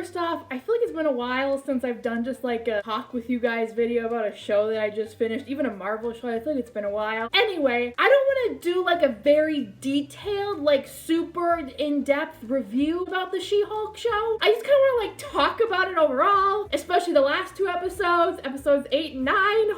first off, I feel like it's been a while since I've done just like a talk with you guys video about a show that I just finished, even a Marvel show. I feel like it's been a while. Anyway, I don't want to do like a very detailed, like super in-depth review about the She-Hulk show. I just kind of want to like talk about it overall, especially the last two episodes, episodes 8 and 9.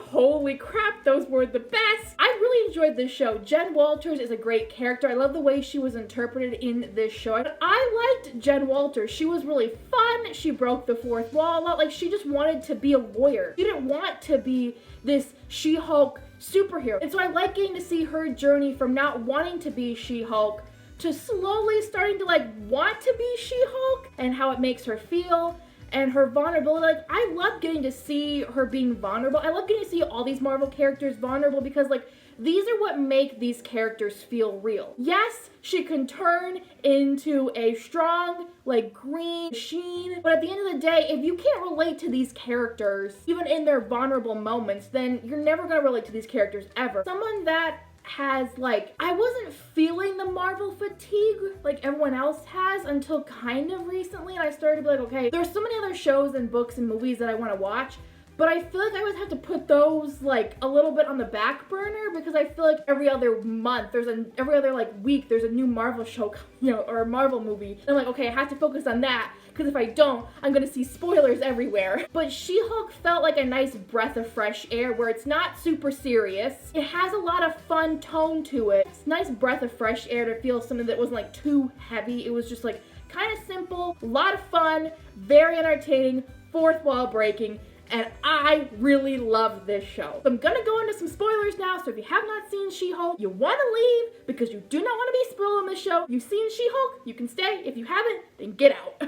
Holy crap, those were the best. I really enjoyed this show. Jen Walters is a great character. I love the way she was interpreted in this show. And I liked Jen Walters. She was really fun. She broke the fourth wall a lot. Like, she just wanted to be a lawyer. She didn't want to be this She-Hulk superhero. And so I like getting to see her journey from not wanting to be She-Hulk to slowly starting to like want to be She-Hulk and how it makes her feel. And her vulnerability, like, I love getting to see her being vulnerable. I love getting to see all these Marvel characters vulnerable because, like, these are what make these characters feel real. Yes, she can turn into a strong, like, green machine, but at the end of the day, if you can't relate to these characters, even in their vulnerable moments, then you're never gonna relate to these characters ever. Someone that has, like, I wasn't feeling the Marvel fatigue like everyone else has until kind of recently, and I started to be like, okay, there's so many other shows and books and movies that I want to watch, but I feel like I always have to put those like a little bit on the back burner because I feel like every other month every other like week there's a new Marvel show, or a Marvel movie. And I'm like, okay, I have to focus on that because if I don't, I'm gonna see spoilers everywhere. But She-Hulk felt like a nice breath of fresh air where it's not super serious. It has a lot of fun tone to it. It's a nice breath of fresh air to feel something that wasn't like too heavy. It was just like kind of simple, a lot of fun, very entertaining, fourth wall breaking. And I really love this show. So I'm gonna go into some spoilers now, so if you have not seen She-Hulk, you wanna leave because you do not wanna be spoiled on this show. You've seen She-Hulk, you can stay. If you haven't, then get out.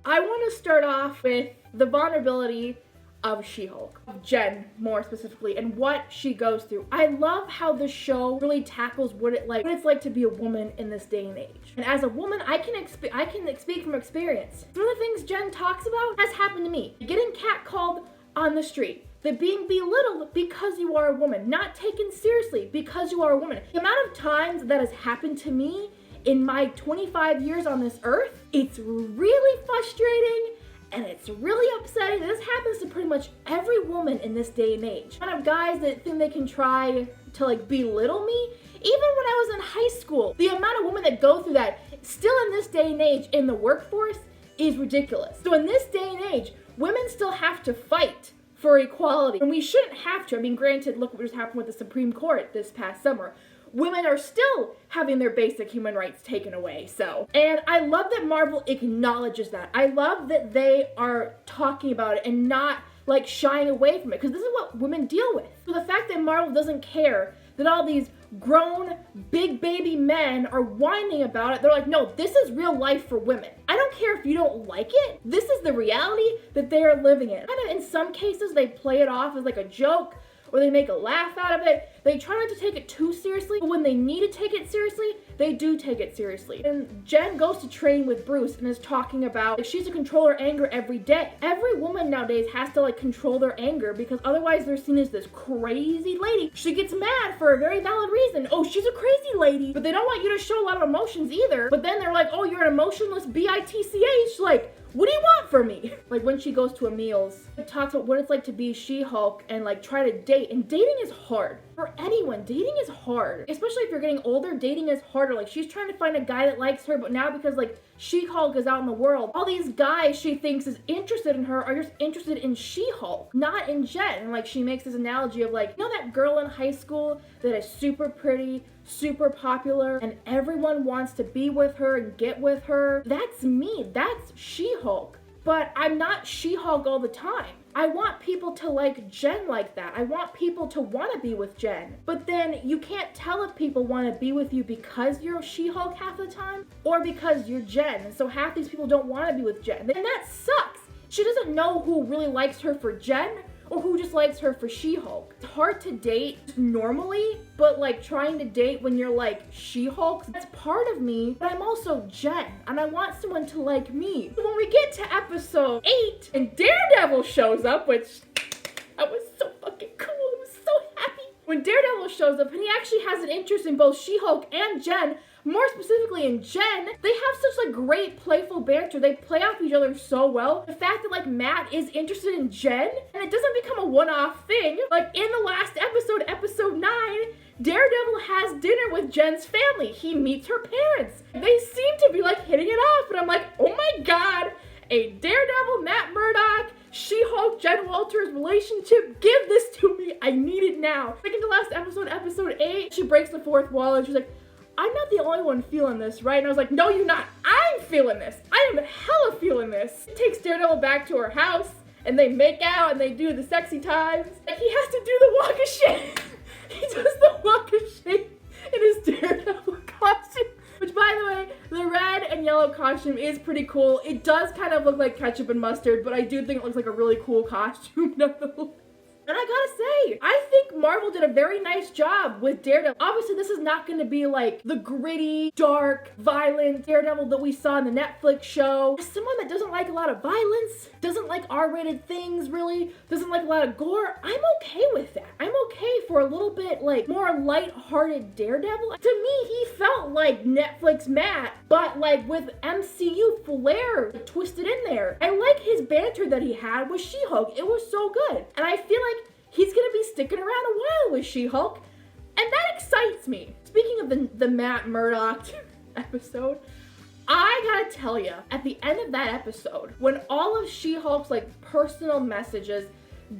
I wanna start off with the vulnerability of She-Hulk, of Jen more specifically, and what she goes through. I love how the show really tackles what it's like to be a woman in this day and age. And as a woman, I can speak from experience. Some of the things Jen talks about has happened to me. Getting catcalled on the street, the being belittled because you are a woman, not taken seriously because you are a woman. The amount of times that has happened to me in my 25 years on this earth, it's really frustrating. And it's really upsetting. This happens to pretty much every woman in this day and age. Kind of guys that think they can try to like belittle me. Even when I was in high school, the amount of women that go through that still in this day and age in the workforce is ridiculous. So in this day and age, women still have to fight for equality. And we shouldn't have to. I mean, granted, look what just happened with the Supreme Court this past summer. Women are still having their basic human rights taken away, so. And I love that Marvel acknowledges that. I love that they are talking about it and not like shying away from it, because this is what women deal with. So the fact that Marvel doesn't care that all these grown, big baby men are whining about it, they're like, no, this is real life for women. I don't care if you don't like it, this is the reality that they are living in. Kind of in some cases, they play it off as like a joke, or they make a laugh out of it. They try not to take it too seriously, but when they need to take it seriously, they do take it seriously. And Jen goes to train with Bruce and is talking about like, she's to control her anger every day. Every woman nowadays has to like control their anger because otherwise they're seen as this crazy lady. She gets mad for a very valid reason. Oh, she's a crazy lady. But they don't want you to show a lot of emotions either. But then they're like, oh, you're an emotionless bitch. Like, what do you want from me? Like when she goes to Emil's, it talks about what it's like to be She-Hulk and like try to date. And dating is hard. For anyone, dating is hard. Especially if you're getting older, dating is harder. Like she's trying to find a guy that likes her, but now because like She-Hulk is out in the world, all these guys she thinks is interested in her are just interested in She-Hulk, not in Jen. And like she makes this analogy of like, you know that girl in high school that is super pretty, super popular, and everyone wants to be with her and get with her? That's me. That's She-Hulk. But I'm not She-Hulk all the time. I want people to like Jen like that. I want people to want to be with Jen. But then you can't tell if people want to be with you because you're She-Hulk half the time or because you're Jen. And so half these people don't want to be with Jen. And that sucks. She doesn't know who really likes her for Jen or who just likes her for She-Hulk. It's hard to date normally, but like trying to date when you're like She-Hulk, that's part of me, but I'm also Jen, and I want someone to like me. When we get to episode 8 and Daredevil shows up, which I was so fucking cool, I was so happy. When Daredevil shows up and he actually has an interest in both She-Hulk and Jen, more specifically in Jen, they have such like great playful banter. They play off each other so well. The fact that like Matt is interested in Jen and it doesn't become a one-off thing. Like in the last episode, episode 9, Daredevil has dinner with Jen's family. He meets her parents. They seem to be like hitting it off, and I'm like, oh my god, a Daredevil, Matt Murdock, She-Hulk, Jen Walters relationship. Give this to me. I need it now. Like in the last episode, episode 8, she breaks the fourth wall and she's like, I'm not the only one feeling this, right? And I was like, no, you're not. I'm feeling this. I am hella feeling this. She takes Daredevil back to her house and they make out and they do the sexy times. Like he has to do the walk of shame. He does the walk of shame in his Daredevil costume. Which, by the way, the red and yellow costume is pretty cool. It does kind of look like ketchup and mustard, but I do think it looks like a really cool costume nonetheless. And I gotta say, I think Marvel did a very nice job with Daredevil. Obviously, this is not gonna be like the gritty, dark, violent Daredevil that we saw in the Netflix show. As someone that doesn't like a lot of violence, doesn't like R-rated things really, doesn't like a lot of gore, I'm okay with that. I'm okay for a little bit like more light-hearted Daredevil. To me, he felt like Netflix Matt, but like with MCU flair twisted in there. I like his banter that he had with She-Hulk. It was so good. And I feel like he's gonna be sticking around a while with She-Hulk, and that excites me. Speaking of the Matt Murdock episode, I gotta tell you, at the end of that episode, when all of She-Hulk's like personal messages,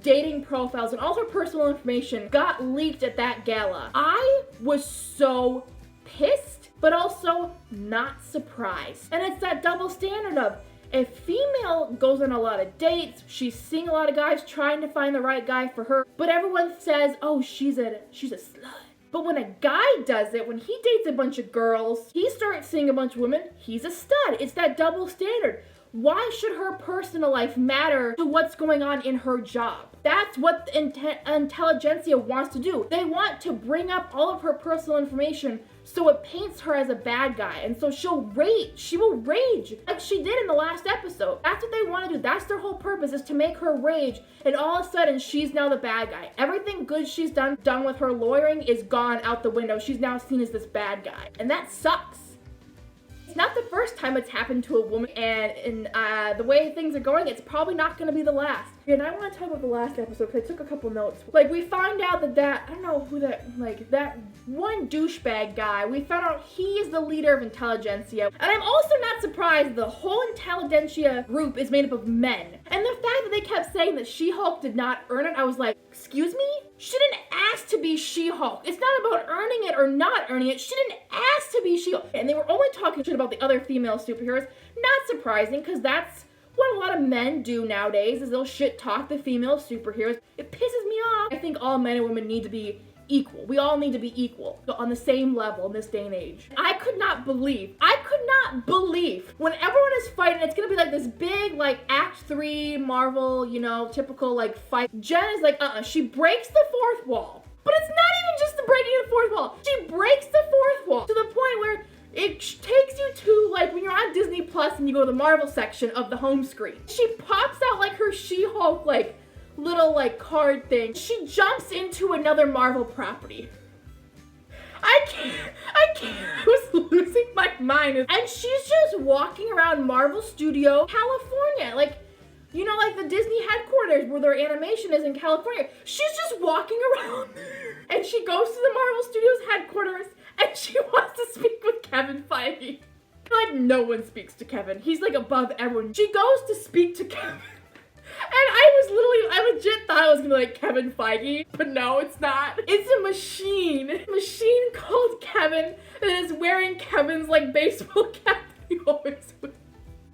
dating profiles, and all her personal information got leaked at that gala, I was so pissed, but also not surprised. And it's that double standard of, if female goes on a lot of dates, she's seeing a lot of guys trying to find the right guy for her, but everyone says, oh, she's a slut. But when a guy does it, when he dates a bunch of girls, he starts seeing a bunch of women, he's a stud. It's that double standard. Why should her personal life matter to what's going on in her job? That's what the intelligentsia wants to do. They want to bring up all of her personal information so it paints her as a bad guy. And so she'll rage. She will rage like she did in the last episode. That's what they want to do. That's their whole purpose, is to make her rage. And all of a sudden, she's now the bad guy. Everything good she's done with her lawyering is gone out the window. She's now seen as this bad guy. And that sucks. It's not the first time it's happened to a woman, and in the way things are going, it's probably not going to be the last. And I want to talk about the last episode because I took a couple notes. Like, we find out that I don't know who that, like, that one douchebag guy, we found out he is the leader of intelligentsia. And I'm also not surprised the whole intelligentsia group is made up of men. And the fact that they kept saying that She-Hulk did not earn it, I was like, excuse me? She didn't ask to be She-Hulk. It's not about earning it or not earning it. She didn't ask to be She-Hulk. And they were only talking shit about the other female superheroes. Not surprising, because that's what a lot of men do nowadays, is they'll shit talk the female superheroes. It pisses me off. I think all men and women need to be equal. We all need to be equal, on the same level in this day and age. I could not believe when everyone is fighting, it's gonna be like this big, like, Act 3 Marvel, you know, typical, like, fight. Jen is like, she breaks the fourth wall. But it's not even just the breaking of the fourth wall. She breaks the fourth wall to the point where it takes you to, like, when you're on Disney Plus and you go to the Marvel section of the home screen. She pops out, like, her She-Hulk, like, little, like, card thing. She jumps into another Marvel property. I can't. I was losing my mind. And she's just walking around Marvel Studio, California. Like, you know, like the Disney headquarters where their animation is in California. She's just walking around. And she goes to the Marvel Studios headquarters and she wants to speak with Kevin Feige. Like, no one speaks to Kevin. He's, like, above everyone. She goes to speak to Kevin. And I legit thought it was gonna be like Kevin Feige, but no, it's not. It's a machine called Kevin that is wearing Kevin's, like, baseball cap he always wears.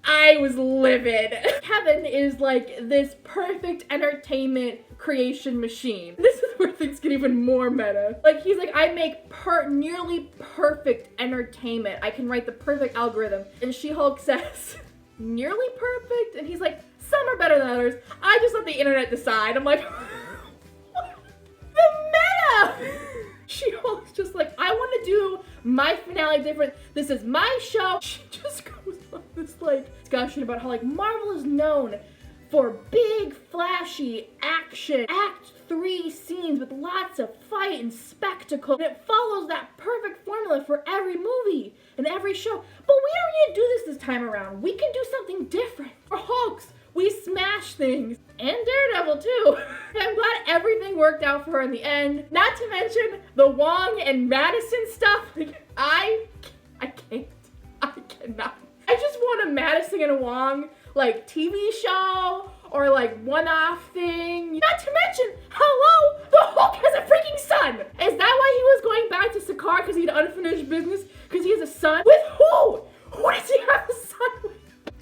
I was livid. Kevin is like this perfect entertainment creation machine. This is where things get even more meta. Like, he's like, I make nearly perfect entertainment. I can write the perfect algorithm. And She-Hulk says, nearly perfect? And he's like, some are better than others. I just let the internet decide. I'm like, what? The meta! She-Hulk's just like, I want to do my finale different. This is my show. She just goes on this, like, discussion about how, like, Marvel is known for big, flashy action, Act 3 scenes with lots of fight and spectacle. And it follows that perfect formula for every movie and every show. But we don't need to do this time around. We can do something different. For Hulks, we smash things. And Daredevil too. I'm glad everything worked out for her in the end. Not to mention the Wong and Madison stuff. I can't. I cannot. I just want a Madison and a Wong like TV show or like one-off thing. Not to mention, hello, the Hulk has a freaking son. Is that why he was going back to Sakaar because he had unfinished business? Because he has a son? With who? Who does he have a son with?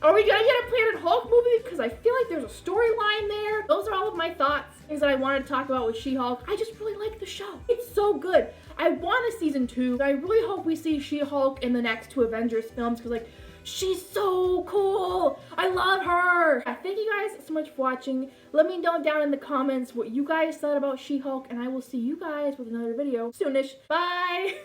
Are we gonna get a Planet Hulk movie? Because I feel like there's a storyline there. Those are all of my thoughts, things that I wanted to talk about with She-Hulk. I just really like the show. It's so good. I want a season 2. I really hope we see She-Hulk in the next 2 Avengers films because like, she's so cool. I love her. Thank you guys so much for watching. Let me know down in the comments what you guys thought about She-Hulk, and I will see you guys with another video soonish. Bye.